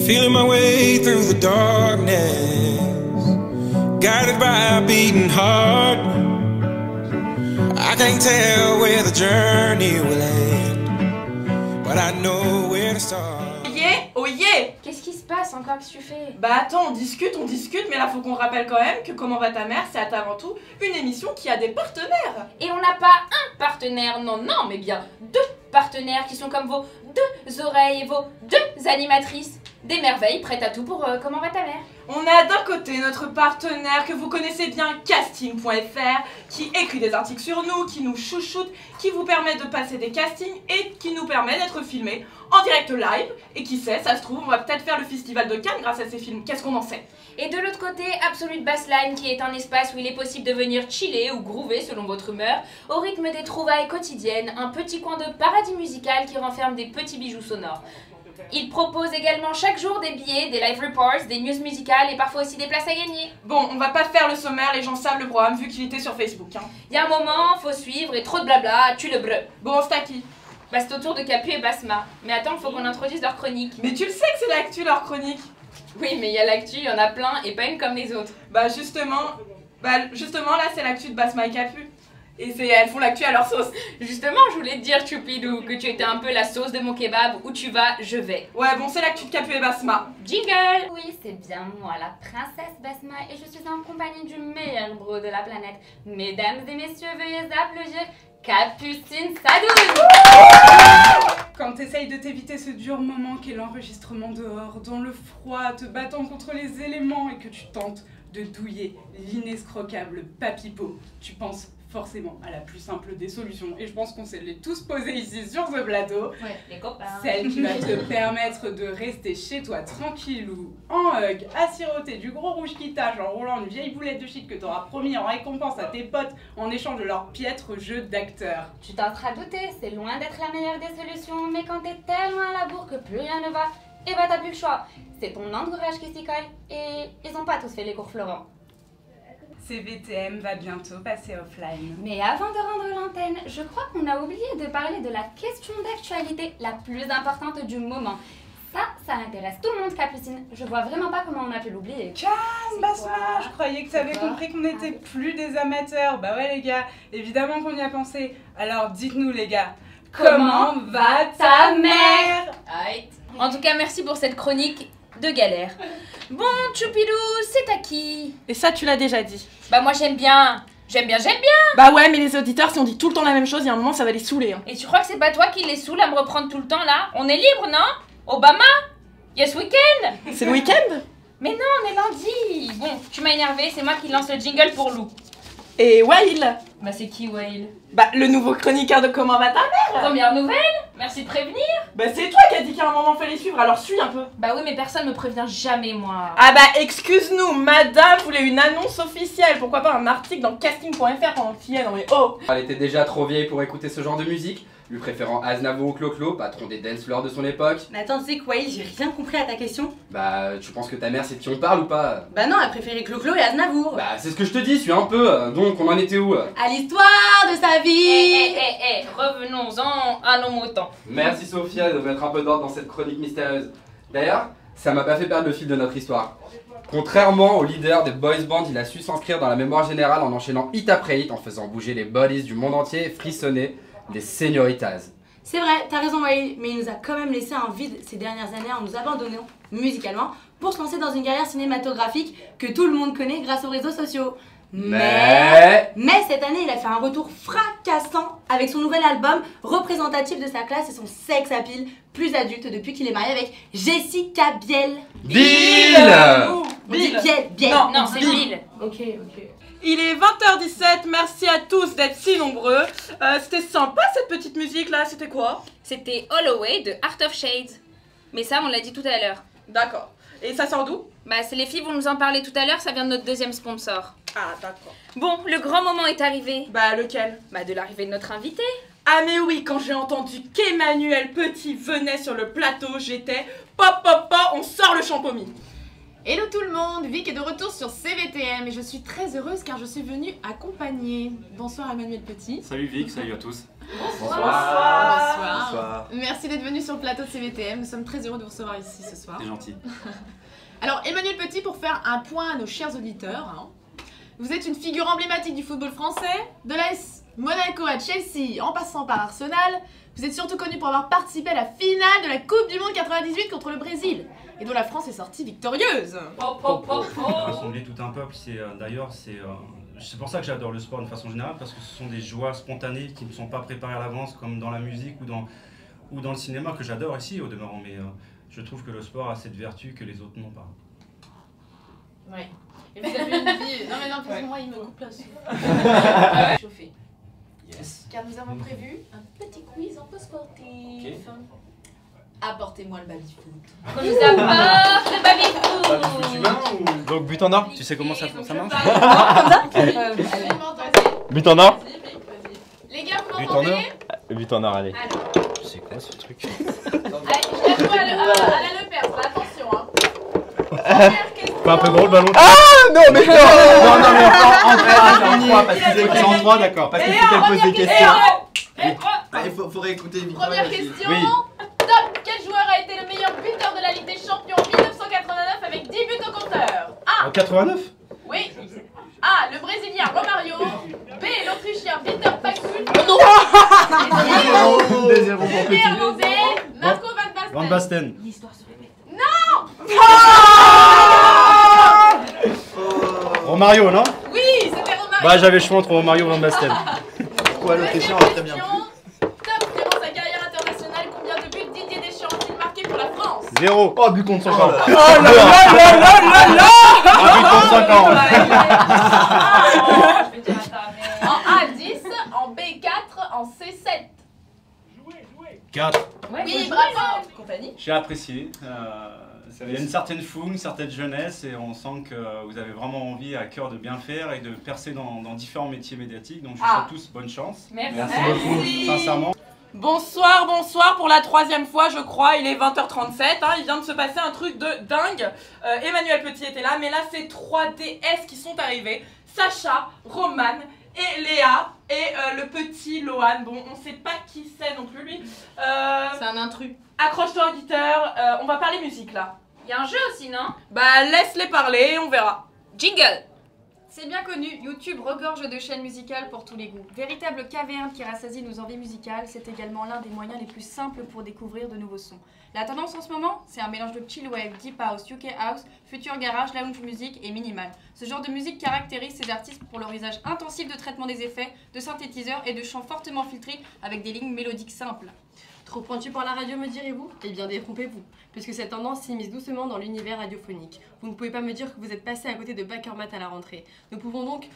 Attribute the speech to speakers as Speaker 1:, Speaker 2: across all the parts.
Speaker 1: Feeling my way through the darkness, guided by a beating heart. I can't tell where the journey will end, but I know where to start.
Speaker 2: Oh yeah!
Speaker 3: Qu'est-ce qui se passe encore? Qu'est-ce que tu fais?
Speaker 2: Bah attends, on discute, mais là faut qu'on rappelle quand même que Comment va ta mère, c'est avant tout une émission qui a des partenaires.
Speaker 3: Et on n'a pas un partenaire, non, mais bien deux partenaires qui sont comme vos deux oreilles et vos deux animatrices. Des merveilles prêtes à tout pour Comment va ta mère.
Speaker 2: On a d'un côté notre partenaire que vous connaissez bien, Casting.fr, qui écrit des articles sur nous, qui nous chouchoute, qui vous permet de passer des castings et qui nous permet d'être filmés en direct live. Et qui sait, ça se trouve, on va peut-être faire le festival de Cannes grâce à ces films. Qu'est-ce qu'on en sait?
Speaker 3: Et de l'autre côté, Absolute Bassline, qui est un espace où il est possible de venir chiller ou groover selon votre humeur, au rythme des trouvailles quotidiennes, un petit coin de paradis musical qui renferme des petits bijoux sonores. Il propose également chaque jour des billets, des live reports, des news musicales et parfois aussi des places à gagner.
Speaker 2: Bon, on va pas faire le sommaire, les gens savent le programme vu qu'il était sur Facebook.
Speaker 3: Il y a un moment, faut suivre et trop de blabla, tue le breu.
Speaker 2: Bon, c'est à qui?
Speaker 3: Bah c'est au tour de Capu et Basma. Mais attends, faut qu'on introduise leur chronique.
Speaker 2: Mais tu le sais que c'est l'actu leur chronique.
Speaker 3: Oui, mais il y a l'actu, il y en a plein et pas une comme les autres.
Speaker 2: Bah justement là c'est l'actu de Basma et Capu. Et elles font l'actu à leur sauce.
Speaker 3: Justement, je voulais te dire, Choupidou, que tu étais un peu la sauce de mon kebab. Où tu vas, je vais.
Speaker 2: Ouais, bon, c'est l'actu de Capu et Basma.
Speaker 3: Jingle!
Speaker 4: Oui, c'est bien moi, la princesse Basma, et je suis en compagnie du meilleur bro de la planète. Mesdames et messieurs, veuillez applaudir Capucine Sadoun!
Speaker 5: Quand t'essayes de t'éviter ce dur moment qu'est l'enregistrement dehors, dans le froid, te battant contre les éléments et que tu tentes de douiller l'inescroquable Papipo, tu penses forcément à la plus simple des solutions. Et je pense qu'on s'est les tous posés ici sur ce plateau.
Speaker 3: Ouais, les copains.
Speaker 5: Celle qui va te permettre de rester chez toi tranquillou, en hug, à siroter du gros rouge qui tâche en roulant une vieille boulette de shit que t'auras promis en récompense à tes potes en échange de leur piètre jeu d'acteur.
Speaker 4: Tu t'en seras douté, c'est loin d'être la meilleure des solutions, mais quand t'es tellement à la bourre que plus rien ne va, et bah t'as plus le choix. C'est ton entourage qui s'y colle, et ils ont pas tous fait les cours Florent.
Speaker 5: CVTM va bientôt passer offline.
Speaker 4: Mais avant de rendre l'antenne, je crois qu'on a oublié de parler de la question d'actualité la plus importante du moment. Ça intéresse tout le monde, Capucine. Je vois vraiment pas comment on a pu l'oublier.
Speaker 5: Calme, Basma, je croyais que t'avais compris qu'on n'était plus des amateurs. Bah ouais les gars, évidemment qu'on y a pensé. Alors dites-nous les gars, comment va ta mère?
Speaker 3: En tout cas, merci pour cette chronique de galère. Bon, Choupidou, c'est à qui?
Speaker 2: Et ça, tu l'as déjà dit.
Speaker 3: Bah moi j'aime bien. J'aime bien.
Speaker 2: Bah ouais, mais les auditeurs, si on dit tout le temps la même chose, il y a un moment, ça va les saouler.
Speaker 3: Et tu crois que c'est pas toi qui les saoule à me reprendre tout le temps là? On est libre, non? Obama? Yes week-end?
Speaker 2: C'est le week-end?
Speaker 3: Mais non, on est lundi. Bon, tu m'as énervé, c'est moi qui lance le jingle pour Lou.
Speaker 2: Et Wail?
Speaker 3: Bah c'est qui Wail?
Speaker 2: Bah le nouveau chroniqueur de Comment va ta mère?
Speaker 3: Première nouvelle? Merci de prévenir.
Speaker 2: Bah c'est toi qui as dit qu'à un moment fallait suivre, alors suis un peu.
Speaker 3: Bah oui, mais personne me prévient jamais moi.
Speaker 2: Ah bah excuse-nous, madame voulait une annonce officielle, pourquoi pas un article dans casting.fr pendant qu'il y a, non mais oh.
Speaker 6: Elle était déjà trop vieille pour écouter ce genre de musique, lui préférant Aznavour ou Clo-Clo, patron des dance floors de son époque.
Speaker 7: Mais attends, tu sais quoi, j'ai rien compris à ta question.
Speaker 6: Bah, tu penses que ta mère c'est de qui on parle ou pas?
Speaker 7: Bah non, elle préférait Clo-Clo et Aznavour.
Speaker 6: Bah, c'est ce que je te dis, suis un peu. Donc, on en était où?
Speaker 7: À l'histoire de sa vie.
Speaker 3: Revenons-en à nos moutons.
Speaker 6: Merci Sophia de mettre un peu d'ordre dans cette chronique mystérieuse. D'ailleurs, ça m'a pas fait perdre le fil de notre histoire. Contrairement au leader des boys band, il a su s'inscrire dans la mémoire générale en enchaînant hit après hit, en faisant bouger les bodies du monde entier et frissonner les senioritas.
Speaker 7: C'est vrai, t'as raison Wael, mais il nous a quand même laissé un vide ces dernières années en nous abandonnant musicalement pour se lancer dans une carrière cinématographique que tout le monde connaît grâce aux réseaux sociaux. Mais cette année, il a fait un retour fracassant avec son nouvel album représentatif de sa classe et son sex appeal plus adulte depuis qu'il est marié avec Jessica Biel.
Speaker 6: Bill.
Speaker 7: On dit Biel.
Speaker 3: Non, c'est Bill.
Speaker 7: Ok.
Speaker 2: Il est 20h17, merci à tous d'être si nombreux. C'était sympa cette petite musique là, c'était quoi?
Speaker 3: C'était Holloway de Art of Shades. Mais ça, on l'a dit tout à l'heure.
Speaker 2: D'accord. Et ça sort d'où?
Speaker 3: Bah, c'est les filles vont nous en parler tout à l'heure, ça vient de notre deuxième sponsor.
Speaker 2: Ah, d'accord.
Speaker 3: Bon, le grand moment est arrivé.
Speaker 2: Bah, lequel?
Speaker 3: Bah, de l'arrivée de notre invité.
Speaker 2: Ah mais oui, quand j'ai entendu qu'Emmanuel Petit venait sur le plateau, j'étais pop, on sort le champomis.
Speaker 8: Hello tout le monde, Vic est de retour sur CVTM et je suis très heureuse car je suis venue accompagner. Bonsoir Emmanuel Petit.
Speaker 9: Salut Vic, salut à tous.
Speaker 8: Bonsoir. Merci d'être venu sur le plateau de CVTM. Nous sommes très heureux de vous recevoir ici ce soir.
Speaker 9: C'est gentil.
Speaker 8: Alors, Emmanuel Petit, pour faire un point à nos chers auditeurs, hein, vous êtes une figure emblématique du football français, de l'AS Monaco à Chelsea, en passant par Arsenal. Vous êtes surtout connu pour avoir participé à la finale de la Coupe du Monde 98 contre le Brésil, et dont la France est sortie victorieuse.
Speaker 9: Rassembler tout un peuple, d'ailleurs, c'est pour ça que j'adore le sport de façon générale, parce que ce sont des joies spontanées qui ne sont pas préparées à l'avance, comme dans la musique ou dans le cinéma, que j'adore ici au demeurant. Mais je trouve que le sport a cette vertu que les autres n'ont pas.
Speaker 8: Ouais. Et vous avez une vie... Non mais non, parce que moi il me coupe là. Chauffé.
Speaker 9: Yes.
Speaker 8: Car nous avons prévu un petit quiz un peu sportif.
Speaker 9: Okay.
Speaker 8: Apportez-moi le baby-foot.
Speaker 3: On nous apporte le baby-foot.
Speaker 10: Donc but en or.
Speaker 9: Tu sais comment ça marche?
Speaker 10: But en or.
Speaker 8: Les gars, vous
Speaker 10: But en or.
Speaker 8: m'entendez?
Speaker 10: But en or, allez.
Speaker 8: Alors.
Speaker 10: C'est quoi ce truc?
Speaker 8: Allez, je la joue à la Lepers, attention hein. Première question.
Speaker 10: Pas un peu gros le ballon?
Speaker 11: Ah non mais non.
Speaker 10: Non mais en 3 parce que c'est en 3 d'accord. Parce que c'est qu'elle pose des questions.
Speaker 11: Il faut réécouter une
Speaker 8: Première question.
Speaker 10: Oui.
Speaker 8: Top. Quel joueur a été le meilleur buteur de la Ligue des Champions en 1989 avec 10 buts au compteur?
Speaker 10: En 89?
Speaker 8: Oui. A. Le Brésilien Romario. B. L'Autrichien Peter Paxul.
Speaker 10: Des 0 pour
Speaker 8: Le
Speaker 10: Petit.
Speaker 8: Néerlandais Marco Van Basten.
Speaker 10: Van Basten. Romario, non?
Speaker 8: Oui, c'était Romario.
Speaker 10: Bah j'avais le choix entre Romario et Van Basten.
Speaker 11: Pourquoi l'Autrichien va très bien?
Speaker 8: Top. Durant sa carrière internationale, combien de buts Didier Deschamps a-t-il marqué pour la France?
Speaker 10: 0. Oh but contre son camp.
Speaker 11: Oh là là là.
Speaker 10: Un but contre son camp.
Speaker 8: En A10, en B4, en C7.
Speaker 10: 4.
Speaker 8: Oui, bravo. Compagnie.
Speaker 9: J'ai apprécié. Il y a une certaine fougue, une certaine jeunesse, et on sent que vous avez vraiment envie, à cœur, de bien faire et de percer dans différents métiers médiatiques. Donc je vous souhaite tous bonne chance.
Speaker 3: Merci.
Speaker 9: beaucoup, sincèrement.
Speaker 2: Bonsoir pour la 3e fois je crois, il est 20h37, hein, il vient de se passer un truc de dingue. Emmanuel Petit était là, mais là c'est 3 DS qui sont arrivés, Sacha, Roman et Léa et le petit Lohan, bon on sait pas qui c'est non plus lui.
Speaker 8: C'est un intrus.
Speaker 2: Accroche-toi auditeur, on va parler musique là.
Speaker 3: Il y a un jeu aussi, non?
Speaker 2: Bah laisse-les parler, on verra.
Speaker 3: Jingle.
Speaker 4: C'est bien connu, YouTube regorge de chaînes musicales pour tous les goûts. Véritable caverne qui rassasie nos envies musicales, c'est également l'un des moyens les plus simples pour découvrir de nouveaux sons. La tendance en ce moment, c'est un mélange de chill wave, deep house, UK house, future garage, lounge music et minimal. Ce genre de musique caractérise ces artistes pour leur usage intensif de traitement des effets, de synthétiseurs et de chants fortement filtrés avec des lignes mélodiques simples.
Speaker 12: Trop pointu pour la radio, me direz-vous? Eh bien, détrompez-vous, puisque cette tendance s'immisce doucement dans l'univers radiophonique. Vous ne pouvez pas me dire que vous êtes passé à côté de Bakermat à la rentrée. Nous avons donc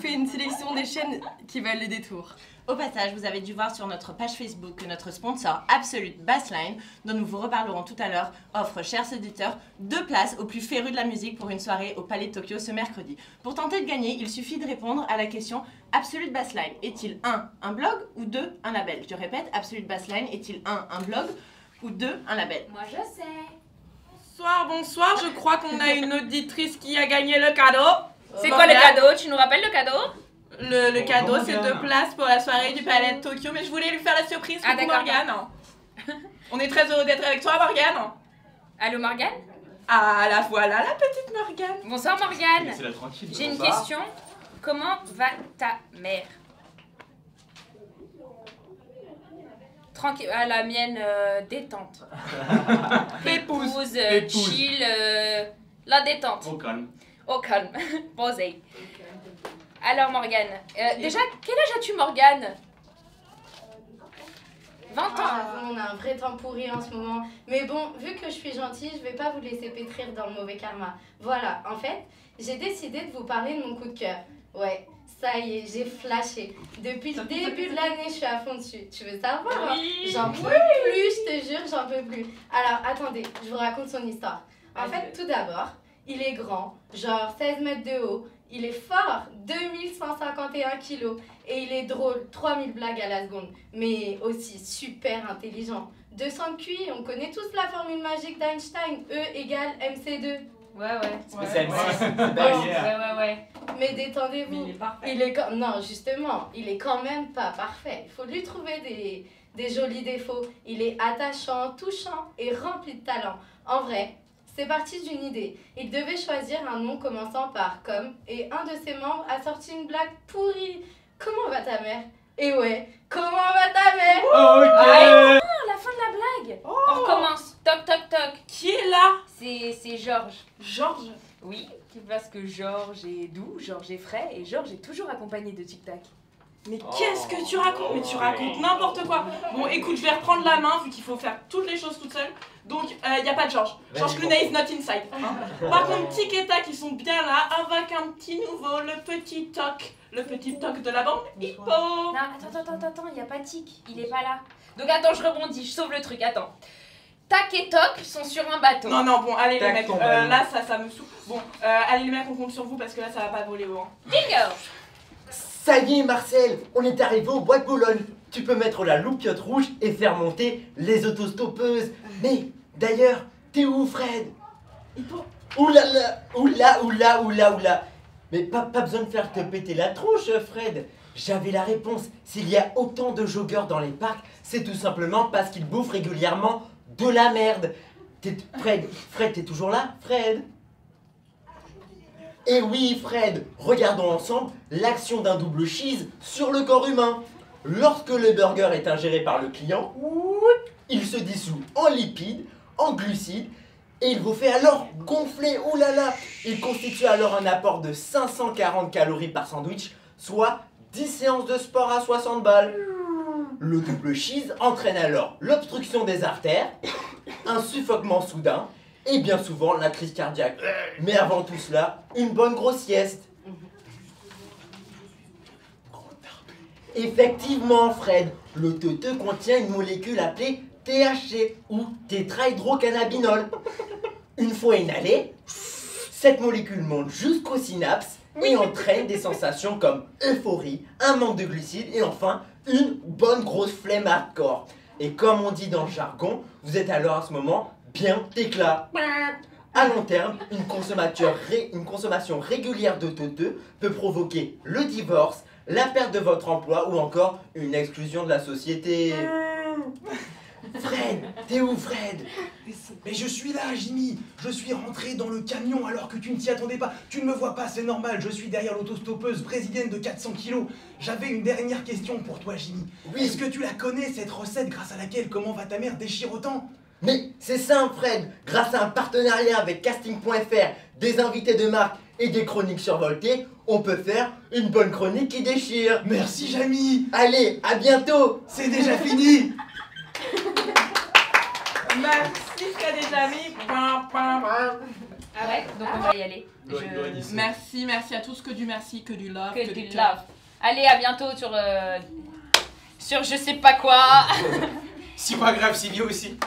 Speaker 12: fait une sélection des chaînes qui valent les détours.
Speaker 7: Au passage, vous avez dû voir sur notre page Facebook que notre sponsor Absolute Bassline, dont nous vous reparlerons tout à l'heure, offre, chers auditeurs, 2 places aux plus férus de la musique pour une soirée au Palais de Tokyo ce mercredi. Pour tenter de gagner, il suffit de répondre à la question Absolute Bassline, est-il 1. un blog ou 2. un label? Je répète, Absolute Bassline, est-il 1. un blog ou 2. un label?
Speaker 3: Moi je sais.
Speaker 2: Bonsoir, je crois qu'on a une auditrice qui a gagné le cadeau.
Speaker 3: C'est quoi le cadeau? Tu nous rappelles le cadeau?
Speaker 2: Le cadeau, c'est 2 places pour la soirée du Palais de Tokyo, mais je voulais lui faire la surprise.
Speaker 3: Ah,
Speaker 2: Coucou
Speaker 3: d'accord.
Speaker 2: Morgane. On est très heureux d'être avec toi, Morgane.
Speaker 3: Allô Morgane?
Speaker 2: Ah, la voilà, la petite Morgane.
Speaker 3: Bonsoir Morgane.
Speaker 10: Laissez-la tranquille.
Speaker 3: J'ai une question. Comment va ta mère? Tranquille, la mienne détente. Pépouze, chill, la détente.
Speaker 10: Au calme.
Speaker 3: Au calme, posé. Alors Morgane, déjà, quel âge as-tu Morgane? 20 ans.
Speaker 12: On a un vrai temps pourri en ce moment. Mais bon, vu que je suis gentille, je vais pas vous laisser pétrir dans le mauvais karma. Voilà, en fait, j'ai décidé de vous parler de mon coup de cœur. Ouais, ça y est, j'ai flashé. Depuis le début de l'année, je suis à fond dessus. Tu veux savoir?
Speaker 2: Oui.
Speaker 12: J'en peux plus, je te jure, j'en peux plus. Alors, attendez, je vous raconte son histoire. En fait, tout d'abord, il est grand, genre 16 mètres de haut. Il est fort, 2151 kilos. Et il est drôle, 3000 blagues à la seconde. Mais aussi super intelligent. 200 de QI, on connaît tous la formule magique d'Einstein. E égale MC2.
Speaker 3: Ouais.
Speaker 10: Mais c'est M6.
Speaker 3: Ouais.
Speaker 12: Mais détendez-vous.
Speaker 2: Mais il est parfait.
Speaker 12: Non, justement, il est quand même pas parfait. Il faut lui trouver des jolis défauts. Il est attachant, touchant et rempli de talent. En vrai, c'est parti d'une idée. Il devait choisir un nom commençant par comme et un de ses membres a sorti une blague pourrie. Comment va ta mère? Et ouais, comment va ta mère?
Speaker 3: Ah, la fin de la blague.
Speaker 2: Oh.
Speaker 3: On recommence. Toc, toc, toc.
Speaker 2: Qui est là?
Speaker 3: C'est Georges.
Speaker 2: Georges?
Speaker 3: Oui, parce que Georges est doux, Georges est frais et Georges est toujours accompagné de Tic Tac.
Speaker 2: Mais qu'est-ce que tu racontes? Mais tu racontes n'importe quoi. Bon, écoute, je vais reprendre la main vu qu'il faut faire toutes les choses toute seule. Donc, y a pas de Georges. Georges Clooney is not inside. Hein. Par contre, Tic et Tac, ils sont bien là avec un petit nouveau, le petit Toc. Le petit Toc de la bande Hippo.
Speaker 3: Non, attends, y a pas Tic, il est pas là. Donc attends, je rebondis, je sauve le truc, attends. Tac et Toc sont sur un bateau.
Speaker 2: Non, bon, allez
Speaker 6: Tac,
Speaker 2: les mecs, là ça me saoule. Bon, allez les mecs, on compte sur vous parce que là ça va pas voler haut. Hein.
Speaker 3: Bingo.
Speaker 13: Ça y est Marcel, on est arrivé au bois de Boulogne. Tu peux mettre la loupiote rouge et faire monter les autostoppeuses. Mais d'ailleurs, t'es où Fred? Oula. Mais pas besoin de faire te péter la tronche Fred. J'avais la réponse. S'il y a autant de joggeurs dans les parcs, c'est tout simplement parce qu'ils bouffent régulièrement de la merde. Fred, t'es toujours là, Fred? Et oui, Fred, regardons ensemble l'action d'un double cheese sur le corps humain. Lorsque le burger est ingéré par le client, il se dissout en lipides, en glucides, et il vous fait alors gonfler. Oulala, il constitue alors un apport de 540 calories par sandwich, soit 10 séances de sport à 60 balles. Le double cheese entraîne alors l'obstruction des artères, un suffoquement soudain, et bien souvent la crise cardiaque. Mais avant tout cela, une bonne grosse sieste. Effectivement, Fred, le teuteux contient une molécule appelée THC ou tétrahydrocannabinol. Une fois inhalée, cette molécule monte jusqu'aux synapses et entraîne des sensations comme euphorie, un manque de glucides et enfin une bonne grosse flemme hardcore. Et comme on dit dans le jargon, vous êtes alors à ce moment bien éclat. À long terme, une consommation régulière de teuteux peut provoquer le divorce, la perte de votre emploi ou encore une exclusion de la société. Fred, t'es où Fred?
Speaker 14: Mais je suis là, Jimmy. Je suis rentré dans le camion alors que tu ne t'y attendais pas. Tu ne me vois pas, c'est normal. Je suis derrière l'autostoppeuse brésilienne de 400 kilos. J'avais une dernière question pour toi, Jimmy. Oui. Est-ce que tu la connais, cette recette grâce à laquelle Comment va ta mère déchire autant?
Speaker 13: Mais c'est simple, Fred. Grâce à un partenariat avec casting.fr, des invités de marque et des chroniques survoltées, on peut faire une bonne chronique qui déchire.
Speaker 14: Merci, Jamy.
Speaker 13: Allez, à bientôt.
Speaker 14: C'est déjà fini.
Speaker 2: Merci Fred et Jamy.
Speaker 3: Ah ouais, donc on va y aller.
Speaker 2: Merci à tous, que du merci, que du love.
Speaker 3: Que du love. Allez, à bientôt sur je sais pas quoi.
Speaker 14: C'est pas grave, Sylvie aussi.